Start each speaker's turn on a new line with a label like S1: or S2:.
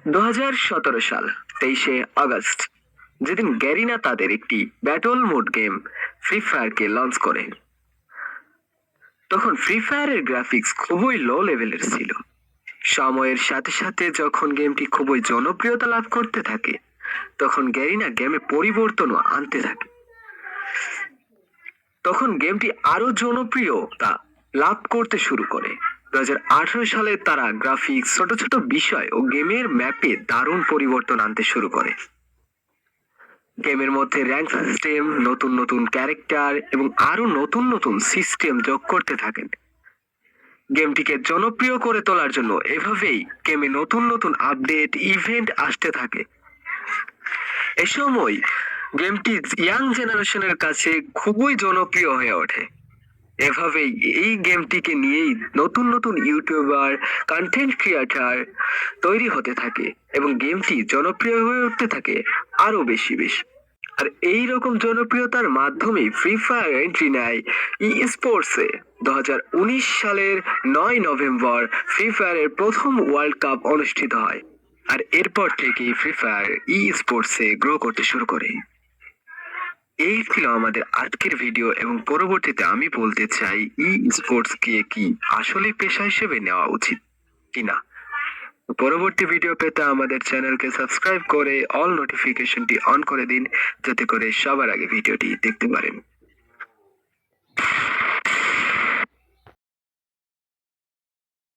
S1: 2017 সাল 23শে আগস্ট, যেদিন গ্যারিনা তাদের একটি ব্যাটল মোড গেম ফ্রি ফায়ারকে লঞ্চ করে, তখন ফ্রি ফায়ারের গ্রাফিক্স খুবই লো লেভেলের ছিল। সময়ের সাথে সাথে যখন গেমটি খুবই জনপ্রিয়তা লাভ করতে থাকে, তখন গ্যারিনা গেমে পরিবর্তনও আনতে থাকে। তখন গেমটি আরো জনপ্রিয়তা লাভ করতে শুরু করে। 2018 সালে তারা গ্রাফিক্স, ছোট ছোট বিষয় ও গেমের ম্যাপে দারুণ পরিবর্তন আনতে শুরু করে। গেমের মধ্যে র্যাঙ্ক সিস্টেম, নতুন নতুন ক্যারেক্টার এবং আরো নতুন নতুন সিস্টেম যোগ করতে থাকেন। গেমটিকে জনপ্রিয় করে তোলার জন্য এভাবেই গেমে নতুন নতুন আপডেট, ইভেন্ট আসতে থাকে। এ সময় গেমটি ইয়াং জেনারেশনের কাছে খুবই জনপ্রিয় হয়ে ওঠে। এভাবেই এই গেমটিকে নিয়েই নতুন নতুন ইউটিউবার, কন্টেন্ট ক্রিয়েটর তৈরি হতে থাকে এবং গেমটি জনপ্রিয় হয়ে উঠতে থাকে আরো বেশি বেশি। আর এই রকম জনপ্রিয়তার মাধ্যমে ফ্রি ফায়ার এন্ট্রি নেয় ই স্পোর্টসে। 2019 সালের 9 নভেম্বর ফ্রি ফায়ারের প্রথম ওয়ার্ল্ড কাপ অনুষ্ঠিত হয়। আর এরপর থেকেই ফ্রি ফায়ার ই স্পোর্টসে গ্রো করতে শুরু করে। এই ছিল আমাদের আজকের ভিডিও, এবং পরবর্তীতে আমি বলতে চাই ই স্পোর্টস কে কি আসলে পেশা হিসেবে নেওয়া উচিত কিনা। পরবর্তী ভিডিও পেতে আমাদের চ্যানেলকে সাবস্ক্রাইব করে অল নোটিফিকেশনটি অন করে দিন, যাতে করে সবার আগে ভিডিওটি দেখতে পারেন।